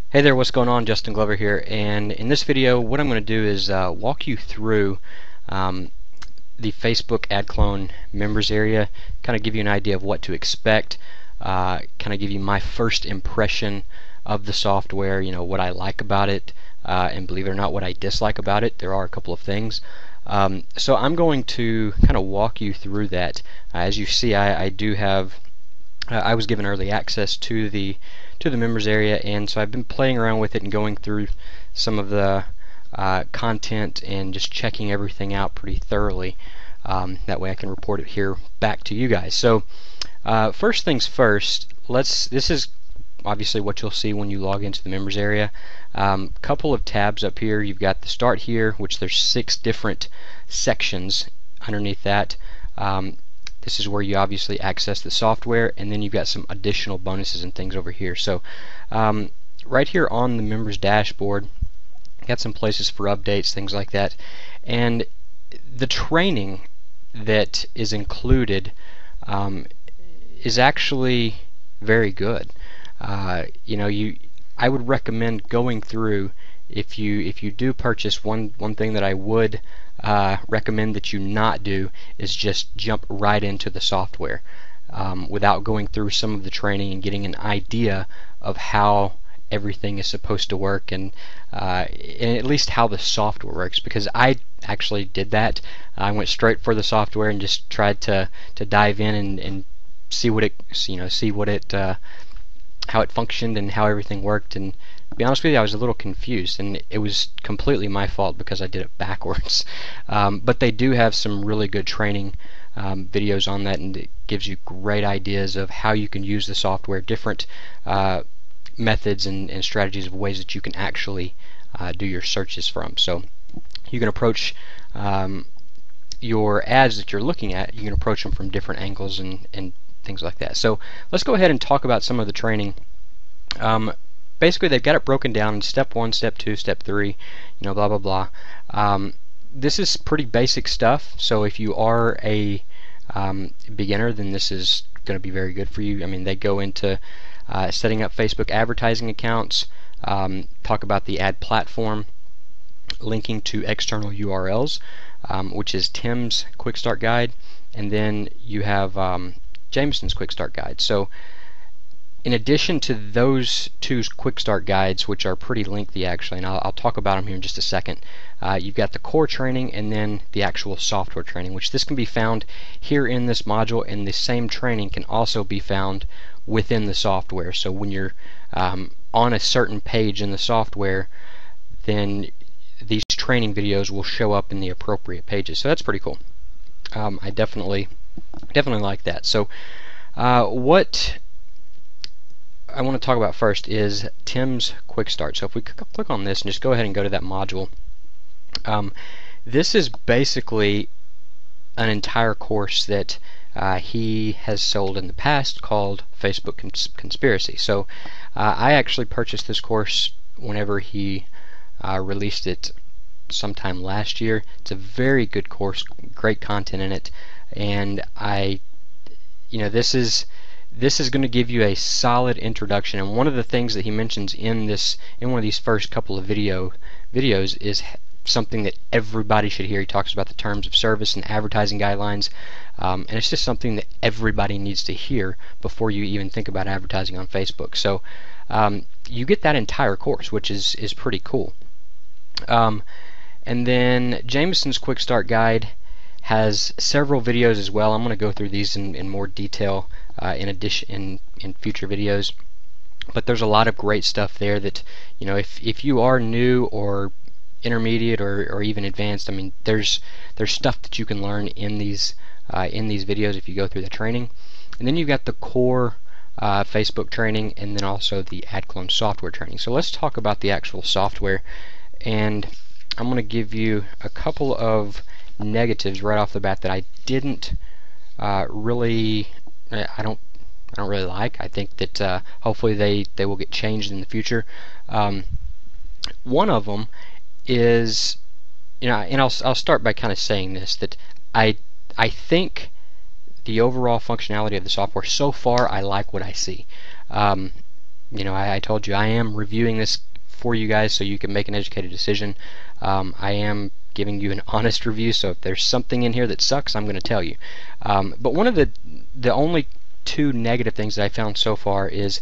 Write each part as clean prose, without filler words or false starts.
Hey there, what's going on? Justin Glover here, and in this video what I'm going to do is walk you through um, the Facebook AdClone members area, kind of give you an idea of what to expect, kind of give you my first impression of the software, what I like about it, and believe it or not what I dislike about it. There are a couple of things. So I'm going to kind of walk you through that. As you see, I do have I was given early access to the members area, and so I've been playing around with it and going through some of the content and just checking everything out pretty thoroughly. That way I can report it here back to you guys. So first things first, this is obviously what you'll see when you log into the members area. Couple of tabs up here. You've got the start here, which there's 6 different sections underneath that. This is where you obviously access the software, and then you've got some additional bonuses and things over here. So right here on the members dashboard, got some places for updates, things like that, and the training that is included is actually very good. I would recommend going through, if you do purchase, one thing that I would recommend that you not do is just jump right into the software without going through some of the training and getting an idea of how everything is supposed to work, and at least how the software works, because I actually did that. I went straight for the software and just tried to dive in and see what it how it functioned and how everything worked, and to be honest with you, I was a little confused, and it was completely my fault because I did it backwards. But they do have some really good training videos on that, and it gives you great ideas of how you can use the software, different methods and strategies of ways that you can actually do your searches from. So you can approach your ads that you're looking at, you can approach them from different angles and things like that. So let's go ahead and talk about some of the training. Basically, they've got it broken down in step 1, step 2, step 3, blah blah blah. This is pretty basic stuff, so if you are a beginner, then this is going to be very good for you. I mean, they go into setting up Facebook advertising accounts, talk about the ad platform, linking to external URLs, which is Tim's Quick Start Guide, and then you have Jameson's Quick Start Guide. So in addition to those 2 Quick Start Guides, which are pretty lengthy actually, and I'll talk about them here in just a second, you've got the core training and then the actual software training, which this can be found here in this module, and the same training can also be found within the software. So when you're on a certain page in the software, then these training videos will show up in the appropriate pages. So that's pretty cool. I definitely like that. So what I want to talk about first is Tim's Quick Start. So if we click on this and just go ahead and go to that module, this is basically an entire course that he has sold in the past called Facebook Conspiracy. So I actually purchased this course whenever he released it sometime last year. It's a very good course, great content in it, and this is going to give you a solid introduction. And one of the things that he mentions in one of these first couple of videos is something that everybody should hear. He talks about the terms of service and advertising guidelines, and it's just something that everybody needs to hear before you even think about advertising on Facebook. So you get that entire course, which is pretty cool. And then Jameson's Quick Start Guide has several videos as well. I'm going to go through these in more detail in future videos, but there's a lot of great stuff there that, if you are new or intermediate or even advanced, I mean, there's stuff that you can learn in these videos if you go through the training. And then you've got the core Facebook training, and then also the AdClone software training. So let's talk about the actual software, and I'm going to give you a couple of negatives right off the bat that I didn't really I don't really like. I think that hopefully they will get changed in the future. One of them is, and I'll start by kind of saying this, that I think the overall functionality of the software so far, I like what I see. I told you I am reviewing this for you guys so you can make an educated decision. I am giving you an honest review, so if there's something in here that sucks, I'm going to tell you. But one of the only two negative things that I found so far is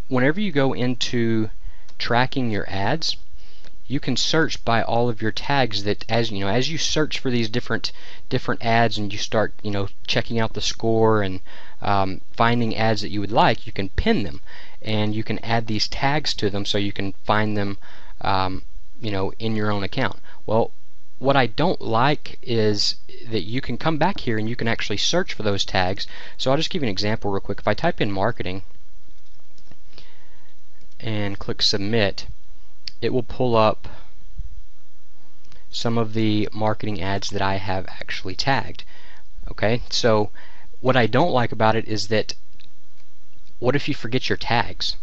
whenever you go into tracking your ads, you can search by all of your tags that, as you search for these different ads and you start checking out the score and finding ads that you would like, you can pin them and you can add these tags to them so you can find them in your own account. Well, what I don't like is that you can come back here and you can actually search for those tags. So I'll just give you an example real quick. If I type in marketing and click submit, it will pull up some of the marketing ads that I have actually tagged. Okay, so what I don't like about it is that what if you forget your tags?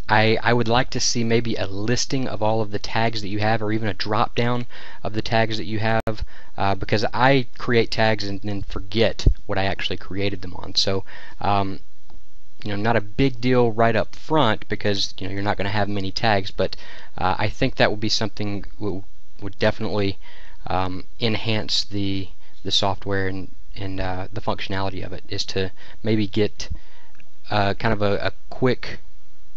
I would like to see maybe a listing of all of the tags that you have, or even a drop down of the tags that you have, because I create tags and then forget what I actually created them on. So not a big deal right up front because you're not going to have many tags, but I think that would be something would definitely enhance the software and the functionality of it, is to maybe get kind of a quick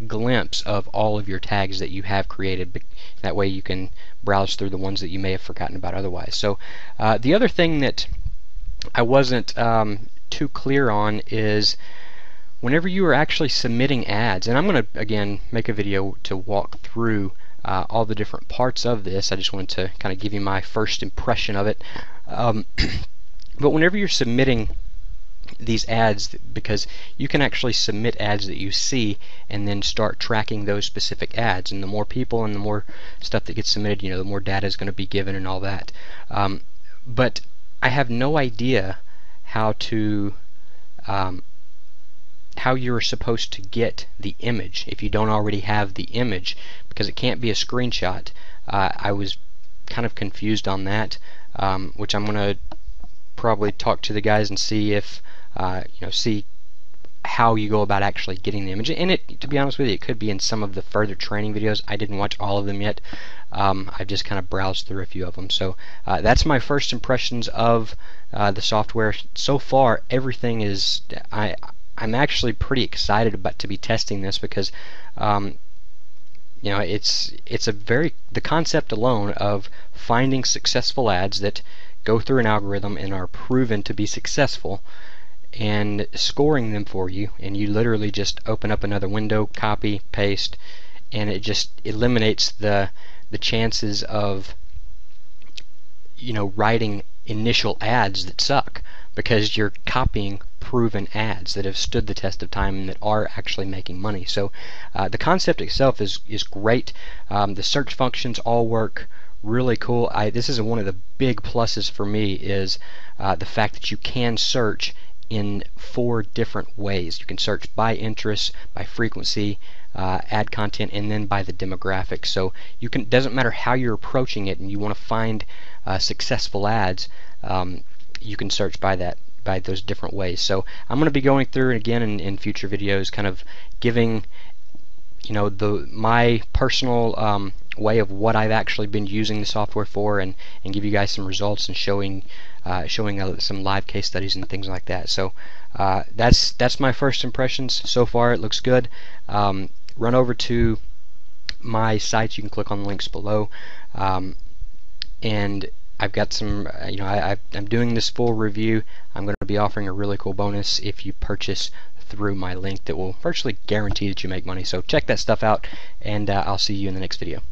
glimpse of all of your tags that you have created. That way you can browse through the ones that you may have forgotten about otherwise. So the other thing that I wasn't too clear on is whenever you are actually submitting ads, and I'm going to again make a video to walk through all the different parts of this. I just wanted to kind of give you my first impression of it. But whenever you're submitting these ads, because you can actually submit ads that you see and then start tracking those specific ads, and the more people and the more stuff that gets submitted, the more data is going to be given and all that. But I have no idea how you're supposed to get the image if you don't already have the image, because it can't be a screenshot. I was kind of confused on that, which I'm going to probably talk to the guys and see if see how you go about actually getting the image. And to be honest with you, it could be in some of the further training videos. I didn't watch all of them yet. I've just kind of browsed through a few of them. So that's my first impressions of the software. So far, everything is. I'm actually pretty excited about to be testing this because it's the concept alone of finding successful ads that go through an algorithm and are proven to be successful, and scoring them for you, and you literally just open up another window, copy, paste, and it just eliminates the chances of writing initial ads that suck, because you're copying proven ads that have stood the test of time and that are actually making money. So the concept itself is great. The search functions all work really cool. This is one of the big pluses for me, is the fact that you can search in 4 different ways. You can search by interest, by frequency, ad content, and then by the demographics. So doesn't matter how you're approaching it, and you want to find successful ads, you can search by those different ways. So I'm going to be going through again in future videos, kind of giving my personal way of what I've actually been using the software for, and give you guys some results and showing some live case studies and things like that. So that's my first impressions. So far it looks good. Run over to my sites. You can click on the links below, and I've got some, I'm doing this full review. I'm going to be offering a really cool bonus if you purchase through my link that will virtually guarantee that you make money. So check that stuff out, and I'll see you in the next video.